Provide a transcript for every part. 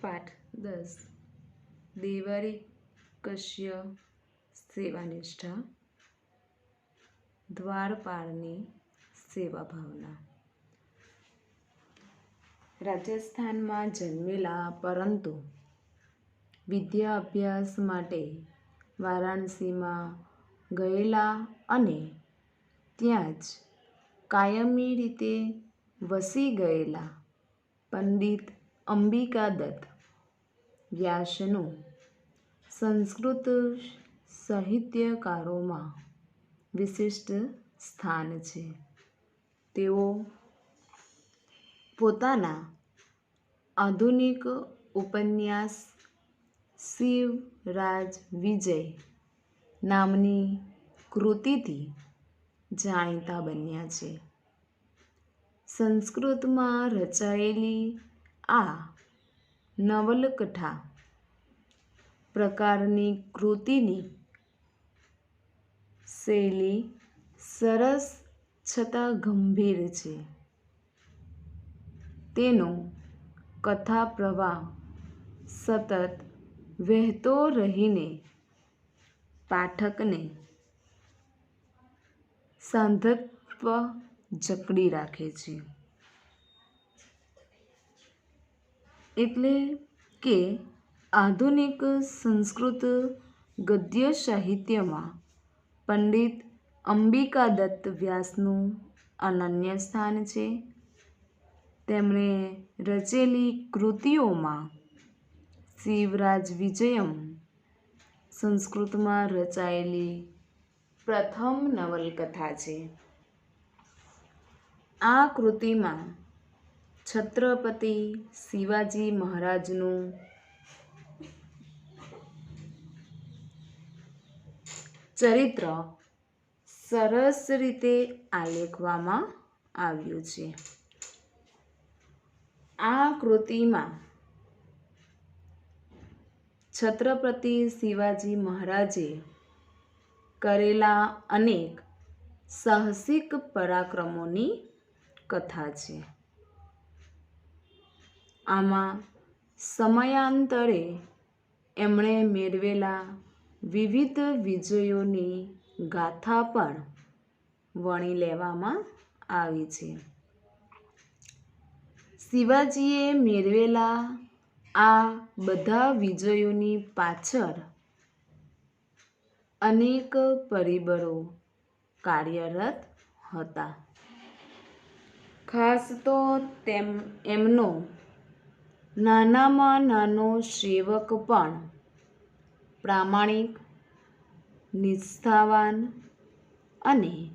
पाठ 10 देवरिकस्य सेवानिष्ठा द्वारपाळની સેવા ભાવના। રાજસ્થાનમાં જન્મેલા પરંતુ વિદ્યા અભ્યાસ માટે વારાણસીમાં ગયેલા અને ત્યાં જ કાયમી રીતે વસી ગયેલા પંડિત અંબિકાદત્ત વ્યાસનું સંસ્કૃત સાહિત્યકારોમાં વિશિષ્ટ સ્થાન છે। તેઓ પોતાના આધુનિક ઉપન્યાસ શિવરાજ વિજય નામની કૃતિથી જાણીતા બન્યા છે। સંસ્કૃતમાં રચાયેલી આ નવલકથા પ્રકારની કૃતિની શૈલી સરસ છતાં ગંભીર છે। તેનો કથા પ્રવાહ સતત વહેતો રહીને પાઠકને સાંધત્વ જકડી રાખે છે। એટલે કે આધુનિક સંસ્કૃત ગદ્ય સાહિત્યમાં પંડિત અંબિકાદત્ત વ્યાસનું અનન્ય સ્થાન છે। તેમણે રચેલી કૃતિઓમાં શિવરાજ વિજયમ સંસ્કૃતમાં રચાયેલી પ્રથમ નવલકથા છે। આ કૃતિમાં છત્રપતિ શિવાજી મહારાજનું ચરિત્ર સરસ રીતે આલેખવામાં આવ્યું છે। આ કૃતિમાં છત્રપતિ શિવાજી મહારાજે કરેલા અનેક સાહસિક પરાક્રમોની કથા છે। આમાં સમયાંતરે એમણે મેળવેલા વિવિધ વિજયોની ગાથા પણ વણી લેવામાં આવી છે। શિવાજીએ મેળવેલા આ બધા વિજયોની પાછળ અનેક પરિબળો કાર્યરત હતા। ખાસ તો એમનો નાનામાં નાનો સેવક પણ પ્રામાણિક, નિષ્ઠાવાન અને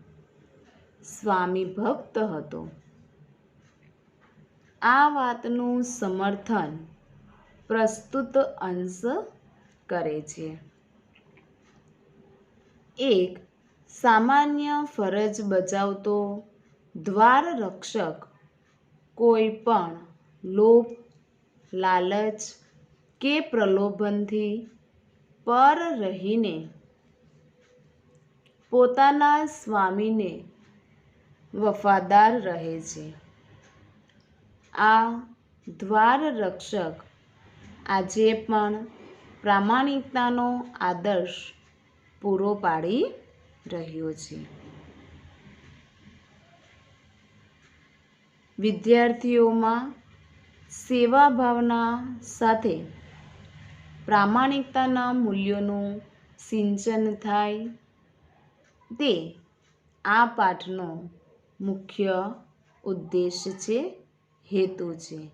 સ્વામી ભક્ત હતો। આ વાતનું સમર્થન પ્રસ્તુત અંશ કરે છે। એક સામાન્ય ફરજ બજાવતો દ્વાર રક્ષક કોઈ પણ લોભ, લાલચ કે પ્રલોભનથી પર રહીને પોતાના સ્વામીને વફાદાર રહે છે। આ દ્વાર રક્ષક આજે પણ પ્રામાણિકતાનો આદર્શ પૂરો પાડી રહ્યો છે। વિદ્યાર્થીઓમાં સેવા ભાવના સાથે પ્રામાણિકતાના મૂલ્યોનું સિંચન થાય તે આ પાઠનો મુખ્ય ઉદ્દેશ છે, હેતુ છે।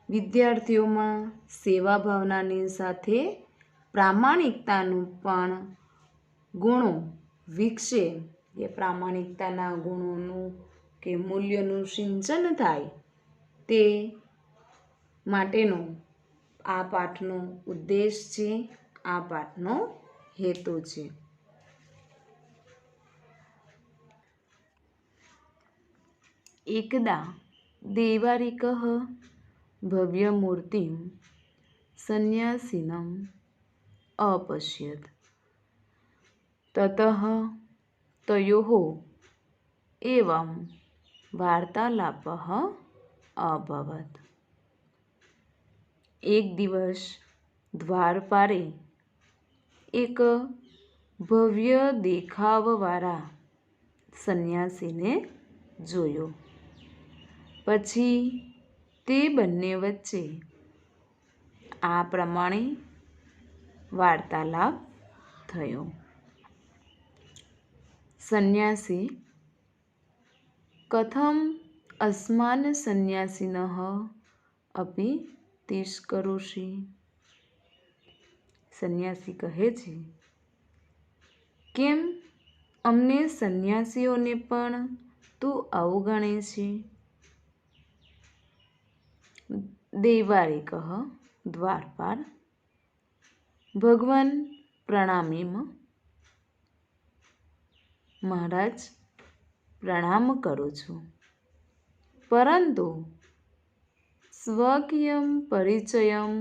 વિદ્યાર્થીઓમાં સેવા ભાવનાની સાથે પ્રામાણિકતાનું પણ ગુણો વિકસે, એ પ્રામાણિકતાના ગુણોનું કે મૂલ્યોનું સિંચન થાય તે માટેનો આ પાઠનો ઉદ્દેશ છે, આ પાઠનો હેતુ છે। એકદા દેવારિકઃ ભવ્યમૂર્તિં સંન્યાસિનम् अपश्यत्। ततः तयोः एवं वार्तालापः अभवत्। એક દિવસ દ્વારપારે એક ભવ્ય દેખાવવાળા સંન્યાસીને જોયો. પછી તે બંને વચ્ચે આ પ્રમાણે વાર્તાલાપ થયો. સંન્યાસી: કથમ અસ્માન સંન્યાસિનઃ અપી તિરસ્કરોષિ. સંન્યાસી કહે છે, કેમ અમને સંન્યાસીઓને પણ તું અવગણે છે? દૈવારિકઃ દ્વારપાલ: ભગવાન પ્રણામીમ. મહારાજ, પ્રણામ કરું છું, પરંતુ સ્વકીયં પરિચયમ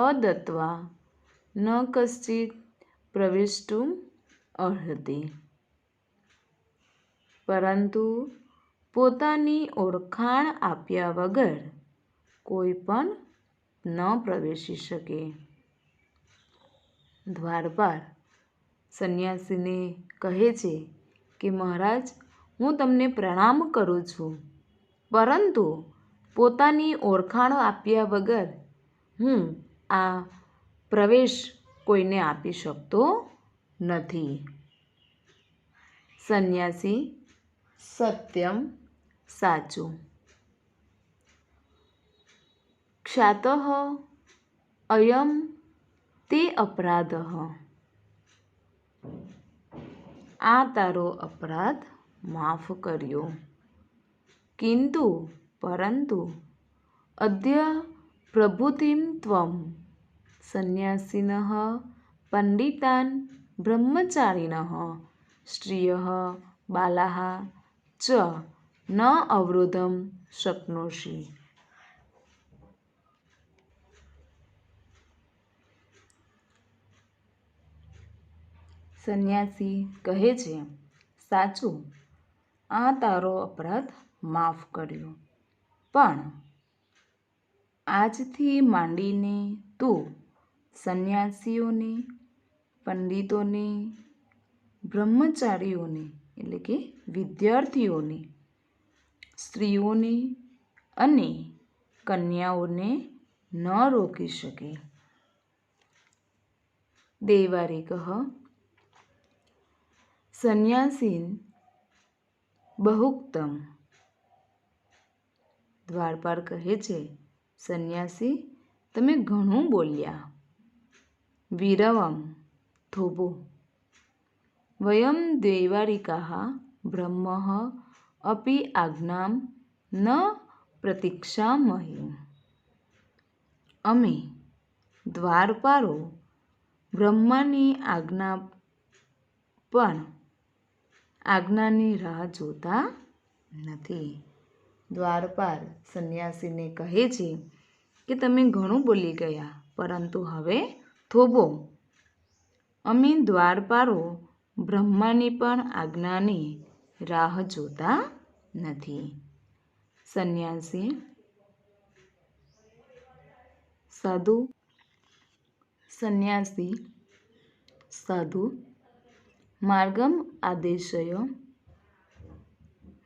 અદત્વા ન કશ્ચિત પ્રવેષ્ટુમ અર્હતિ. પરંતુ પોતાની ઓળખાણ આપ્યા વગર કોઈ પણ ન પ્રવેશી શકે. દ્વારપાલ સંન્યાસીને કહે છે કે મહારાજ, હું તમને પ્રણામ કરું છું, પરંતુ પોતાની ઓળખાણ આપ્યા વગર હું આ પ્રવેશ કોઈને આપી શકતો નથી. સંન્યાસી: સત્યમ, સાચું. ક્ષાતઃ અયમ તે અપરાધઃ. આ તારો અપરાધ માફ કર્યો. કિંતુ પરંતુ અદ્ય પ્રભૃતિં ત્વં સંન્યાસિનઃ પંડિતાન બ્રહ્મચારિણઃ સ્ત્રિયઃ બાલાઃ ચ ન અવરોધમ શક્નોષિ. સંન્યાસી કહે છે, સાચું, આ તારો અપરાધ માફ કર્યો, પણ આજથી માંડીને તું સંન્યાસીઓને, પંડિતોને, બ્રહ્મચારીઓને એટલે કે વિદ્યાર્થીઓને, સ્ત્રીઓને અને કન્યાઓને ન રોકી શકે. દૈવારિકઃ સંન્યાસીન બહુક્તમ. દ્વારપાલ કહે છે, સંન્યાસી, તમે ઘણું બોલ્યા. વિરવમ, થોભો. વયમ દૈવારિકાઃ બ્રહ્મઃ અપી આજ્ઞામ ન પ્રતીક્ષામહે. અમે દ્વારપાલો બ્રહ્માની આજ્ઞાની રાહ જોતા નથી. દ્વારપાલ સંન્યાસીને કહે છે કે તમે ઘણું બોલી ગયા, પરંતુ હવે થોભો. અમે દ્વારપાલો બ્રહ્માની પણ આજ્ઞાની રાહ જોતા નથી. સંન્યાસી: સાધુ. સંન્યાસી: સાધુ, માર્ગમ આદેશય.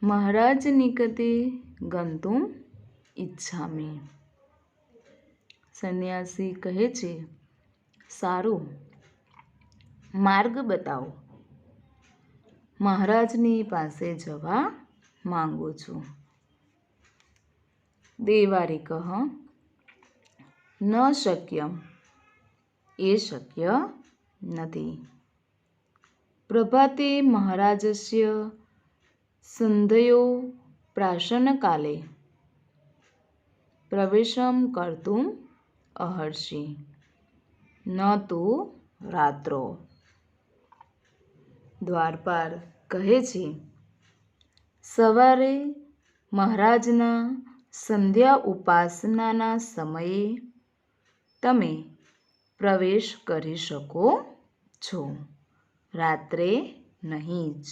મહારાજ નિકટે ગંતુમ ઇચ્છામિ. સંન્યાસી કહે છે, સારું, માર્ગ બતાવો. મહારાજની પાસે જવા માંગુ છું. દૈવારિકઃ ન શક્યમ. એ શક્ય નથી. પ્રભાતે મહારાજસ્ય સંધ્યયો પ્રાશનકાલે પ્રવેશમ કર્તુમ અહર્ષિ, ન તુ રાત્રો. દ્વારપાલ કહે છે, સવારે મહારાજના સંધ્યા ઉપાસનાના સમયે તમે પ્રવેશ કરી શકો છો, રાત્રે નહીં જ.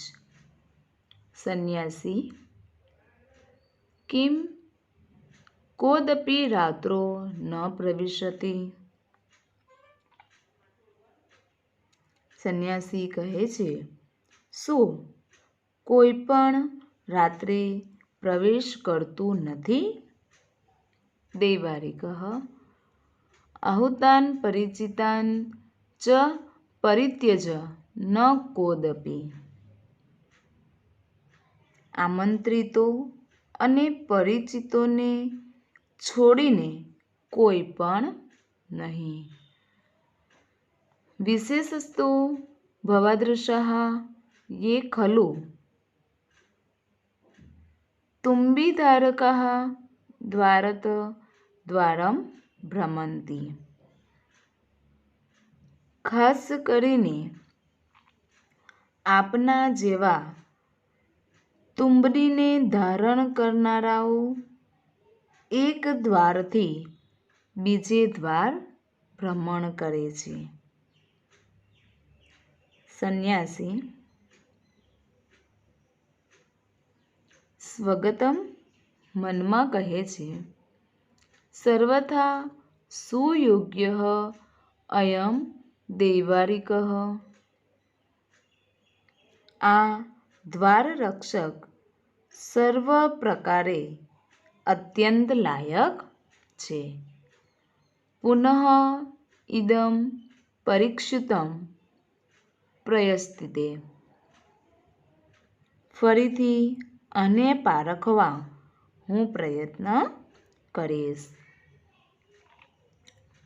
સંન્યાસી: કિમ કોદપી રાત્રો ન પ્રવિશતિ. સંન્યાસી કહે છે, શું કોઈ પણ રાત્રે પ્રવેશ કરતું નથી? દૈવારિક આહુતાન પરિચિતાન ચ પરિત્યજ ન કોદપી. આમંત્રિતો અને પરિચિતોને છોડીને કોઈ પણ નહીં. વિશેષસ્તો ભવાદૃશાઃ યે ખલુ તુંબીધારકાઃ દ્વારત દ્વારમ ભ્રમંતિ. ખાસ કરીને આપના જેવા તુંબડીને ધારણ કરનારાઓ એક દ્વારથી બીજે દ્વાર ભ્રમણ કરે છે. સંન્યાસી સ્વગતમ મનમાં કહે છે, સર્વથા સુયોગ્ય અયમ દૈવારિક. આ દ્વાર રક્ષક સર્વ પ્રકારે અત્યંત લાયક છે. પુનઃ ઇદમ પરીક્ષિતમ પ્રયસ્તિતે. ફરીથી આને પારખવા હું પ્રયત્ન કરીશ.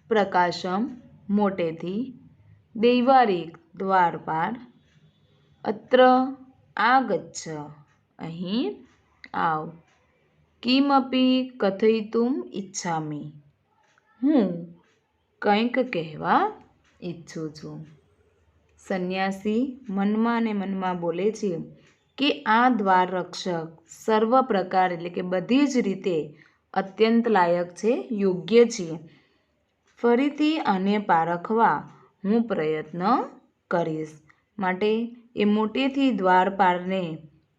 પ્રકાશમ મોટેથી દૈવારિક દ્વારપાર. અત્ર આગચ્છ અહીં આવ. કિમપી કથયિતુમ ઇચ્છામિ. હું કંઈક કહેવા ઈચ્છું છું. સંન્યાસી મનમાં ને મનમાં બોલે છે કે આ દ્વાર રક્ષક સર્વ પ્રકાર એટલે કે બધી જ રીતે અત્યંત લાયક છે, યોગ્ય છે. ફરીથી આને પારખવા હું પ્રયત્ન કરીશ. માટે એ મોટેથી દ્વારપારને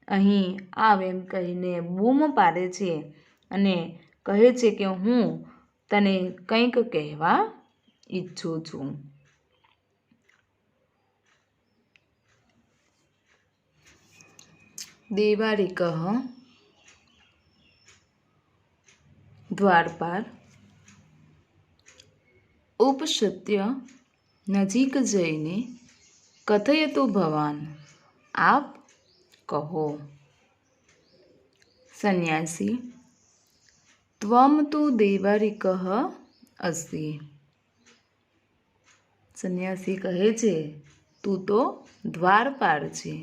અહીં આવ એમ કહીને બૂમ પાડે છે અને કહે છે કે હું તને કંઈક કહેવા ઈચ્છું છું. દૈવારિક દ્વારપાર ઉપસત્ય નજીક જઈને કથયતુ ભવાન. આપ કહો. સંન્યાસી ત્વમ તુ દૈવારિક અસ્તિ. સંન્યાસી કહે છે, તું તો દ્વારપાર છે.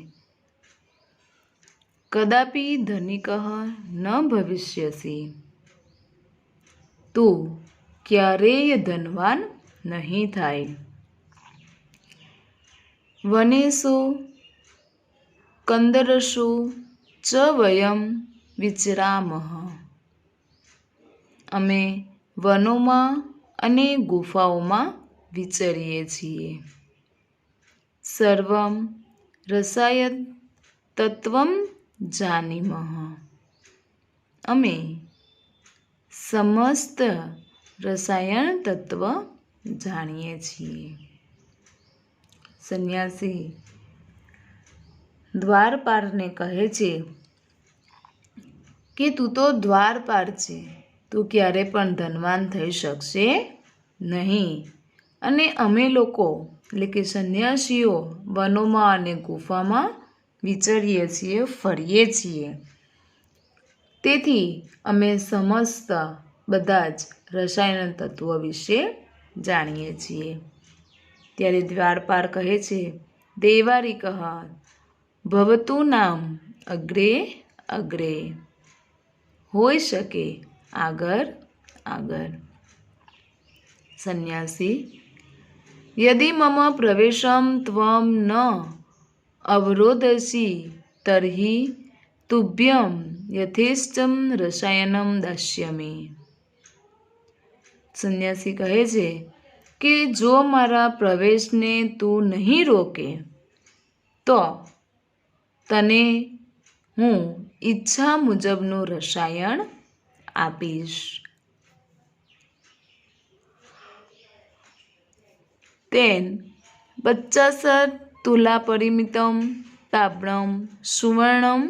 કદાપી ધનિક ન ભવિષ્યસી. તું ક્યારેય ધનવાન નહીં થાય. વનેષુ કંદરષુ ચ વયમ વિચરામઃ. અમે વનોમાં અને ગુફાઓમાં વિચરીએ છીએ. સર્વમ રસાયન તત્વમ જાનીમઃ. અમે સમસ્ત રસાયણ તત્વ જાણીએ છીએ. સંન્યાસી દ્વારપારને કહે છે કે તું તો દ્વારપાર છે, તું ક્યારે પણ ધનવાન થઈ શકશે નહીં. અને અમે લોકો એટલે કે સંન્યાસીઓ વનોમાં અને ગુફામાં વિચરીએ છીએ, ફરીએ છીએ. તેથી અમે સમસ્ત બધા જ રસાયણ તત્વો વિશે જાણીએ છીએ. ત્યારે દ્વારપાર કહે છે, દૈવારિક ભવતું નામ અગ્રે અગ્રે. હોઈ શકે આગળ આગળ. સંન્યાસી યદિ મમ પ્રવેશમ ત્વમ ન અવરોધસી તર્હિ તુભ્યં યથેષ્ટમ રસાયનમ દાસ્યામિ. સંન્યાસી કહે છે કે જો મારા પ્રવેશને તું નહીં રોકે તો તને હું ઈચ્છા મુજબનું રસાયણ આપીશ. તેન 50 तुला परिमितं ताम्रं सुवर्णं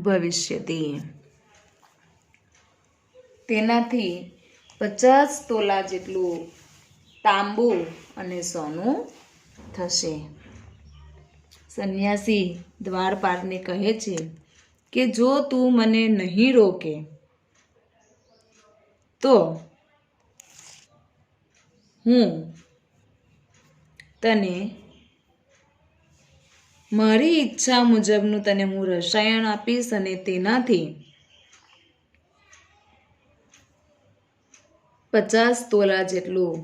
भविष्यति. તેનાથી 50 તોલા જેટલું તાંબુ અને સોનું થશે. સંન્યાસી દ્વારપાળને કહે છે કે જો તું મને નહીં રોકે તો હું તને મારી ઈચ્છા મુજબનું તને હું રસાયણ આપીશ અને તેનાથી 50 તોલા જેટલું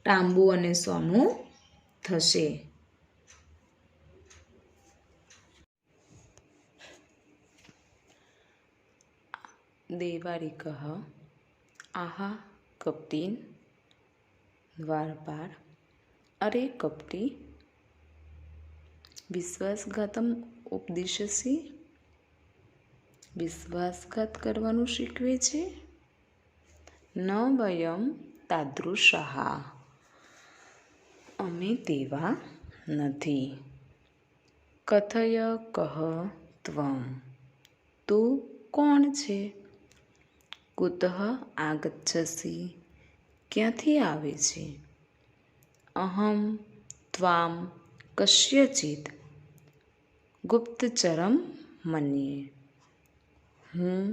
તાંબુ અને સોનું થશે. देवारिकः आहा कपटीन् द्वारपाल अरे कपटी विश्वासघातम् उपदिशसि. विश्वासघात करवानुं शीखवे छे. न वयं तादृशाः अमे तेवा नथी. कथय कह त्वं तू कोण छे. कुतः आगच्छसि क्यांथी आवे छे. अहं त्वां कस्यचित् गुप्तचरं मन्ये. હું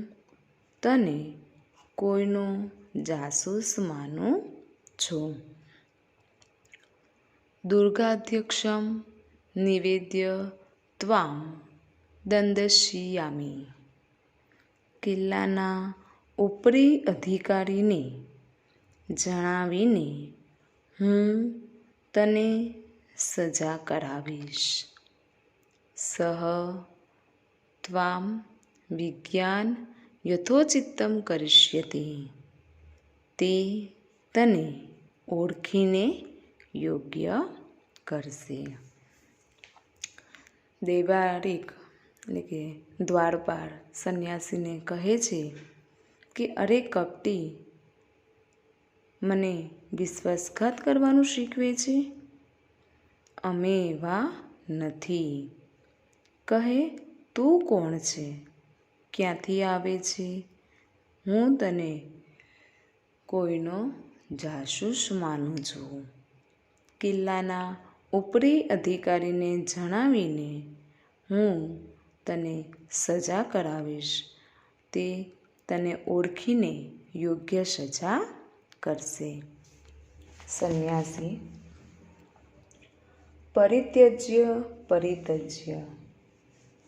તને કોઈનો જાસૂસ માનું છું. દુર્ગાધ્યક્ષમ નિવેદ્ય ત્વાં દંડયિષ્યામિ. કિલ્લાના ઉપરી અધિકારીને જણાવીને હું તને સજા કરાવીશ. સહ ત્વાં વિજ્ઞાન યથોચિત્તમ કરિષ્યતિ. તે તને ઓળખીને યોગ્ય કરશે. દેવારિક એટલે કે દ્વારપાળ સંન્યાસીને કહે છે કે અરે કપટી, મને વિશ્વાસઘાત કરવાનું શીખવે છે. અમે એવા નથી. કહે તું કોણ છે, ક્યાંથી આવે છે. હું તને કોઈનો જાસૂસ માનું છું. કિલ્લાના ઉપરી અધિકારીને જણાવીને હું તને સજા કરાવીશ. તે તને ઓળખીને યોગ્ય સજા કરશે. સંન્યાસી પરિત્યજ્ય પરિત્યજ્ય.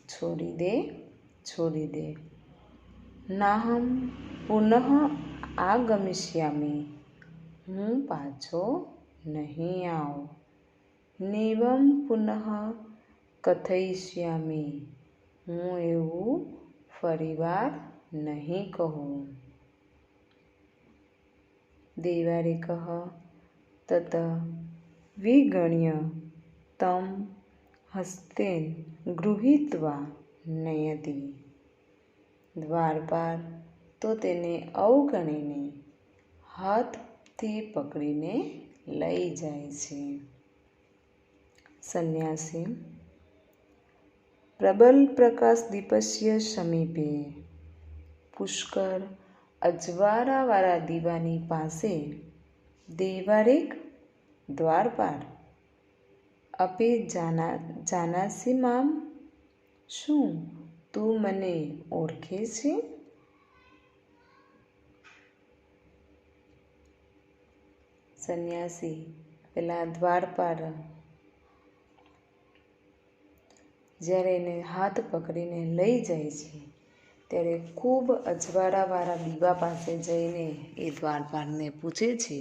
છોડી દે છોડી દે. નાહમ પુનઃ આગમિષ્યામિ. હું પાછો નહીં આવું. નૈવં પુનઃ કથયિષ્યામિ. હું એવું ફરીવાર નહીં કહું. દેવારિકઃ તત વિગણ્ય તમ હસ્તેન ગૃહીત્વા નયતિ. દ્વારપાલ તો તેને અવગણીને હાથથી પકડીને લઈ જાય છે. સંન્યાસી પ્રબલ પ્રકાશ દીપસ્ય સમીપે. પુષ્કળ અજવાળાવાળા દીવાની પાસે દેવારિક દ્વારપાલ અપે જાનાસી મામ. શું તું મને ઓળખે છે. સંન્યાસી પેલા દ્વારપાલ જ્યારે એને હાથ પકડીને લઈ જાય છે ત્યારે ખૂબ અજવાળાવાળા દીવા પાસે જઈને એ દ્વારપાલને પૂછે છે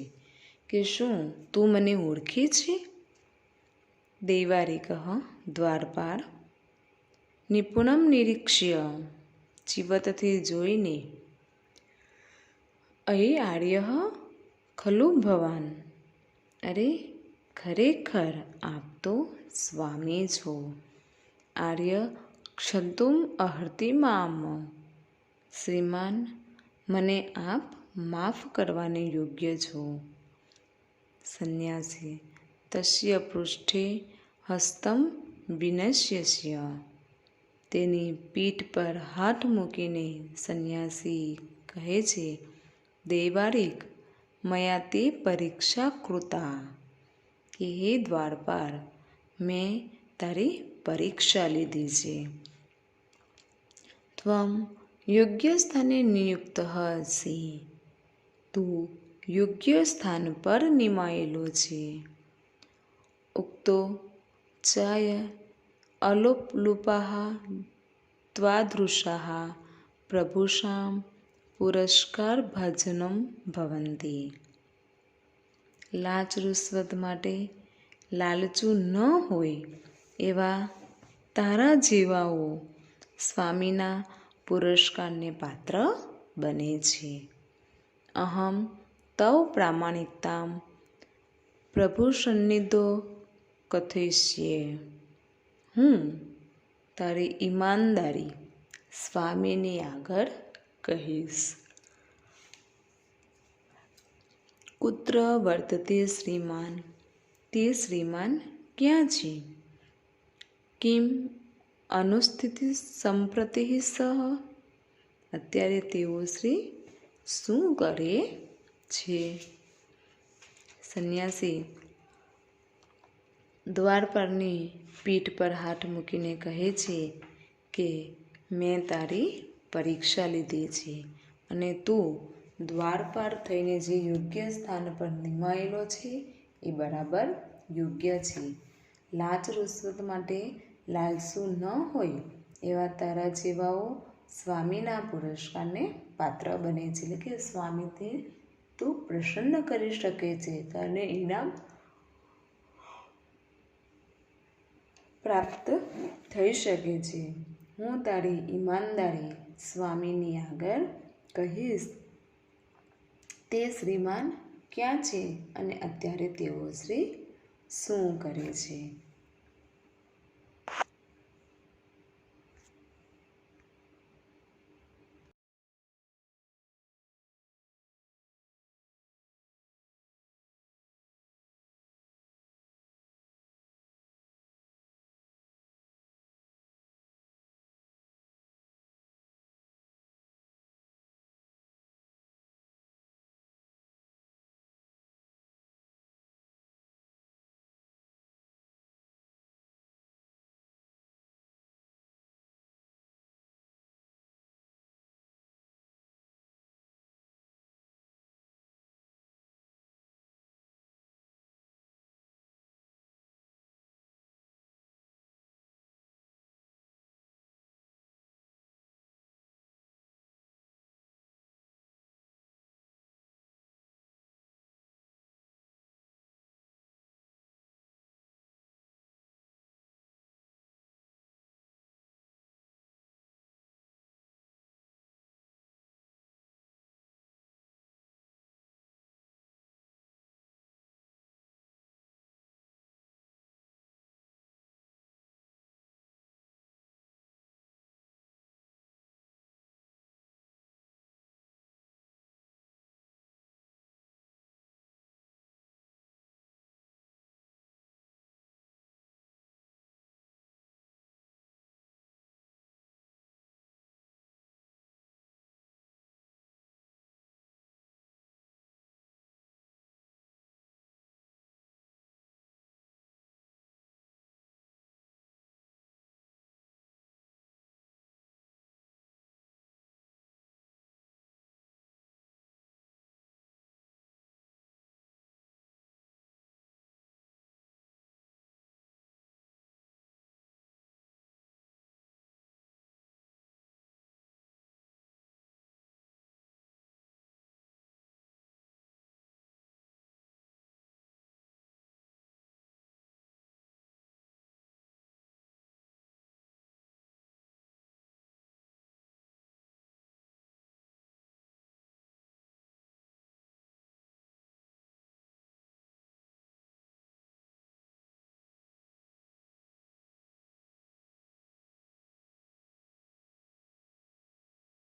કે શું તું મને ઓળખે છે. દૈવારિકઃ દ્વારપાલ નિપુણમ નિરીક્ષ્ય. જીવતથી જોઈને અહી આર્ય ખલુ ભવાન. અરે ખરેખર આપ તો સ્વામી છો. આર્ય ક્ષંતુમ અહર્તિ મામ. શ્રીમાન, મને આપ માફ કરવાને યોગ્ય છો. સંન્યાસી તસ્ય પૃષ્ઠે હસ્તમ વિનશ્યસ્ય. તેની પીઠ પર હાથ મૂકીને સંન્યાસી કહે છે, દૈવારિક મયા તે પરીક્ષા કૃતા, કે હે દ્વારપાલ, મેં તારી પરીક્ષા લીધી છે. ત્વમ યોગ્ય સ્થાને નિયુક્ત સી. તું યોગ્ય સ્થાન પર નિમાયેલો છે. ઉક્તો ચાય અલોપલુપાહ ત્વાદૃશાહ પ્રભુષામ પુરસ્કાર ભાજનમ ભવંતી. લાંચ રૂશ્વત માટે લાલચું ન હોય એવા તારા જેવાઓ સ્વામીના પુરસ્કારને પાત્ર બને છે. અહમ તવ પ્રામાણિકતામ પ્રભુસન્નિધો કથયિષ્યે. હું તારી ઈમાનદારી સ્વામીની આગળ કહીશ. કુત્ર વર્તતે શ્રીમાન. તે શ્રીમાન ક્યાં છે? કિમ અનુસ્થિતિ સંપ્રતિ સહ. અત્યારે તેઓ શ્રી શું કરે છે? સંન્યાસી દ્વારપાળની પીઠ પર હાથ મૂકીને કહે છે કે મેં તારી પરીક્ષા લીધી છે અને તું દ્વારપાળ થઈને જે યોગ્ય સ્થાન પર નિમાયેલો છે એ બરાબર યોગ્ય છે. લાંચ રૂશ્વત માટે લાલસુ ન હોય એવા તારા જેવાઓ સ્વામીના પુરસ્કારને પાત્ર બને છે. એટલે કે સ્વામીથી તું પ્રસન્ન કરી શકે છે, તને ઇનામ પ્રાપ્ત થઈ શકે છે. હું તારી ઈમાનદારી સ્વામીની આગળ કહીશ. તે શ્રીમાન ક્યાં છે અને અત્યારે તેઓ શ્રી શું કરે છે?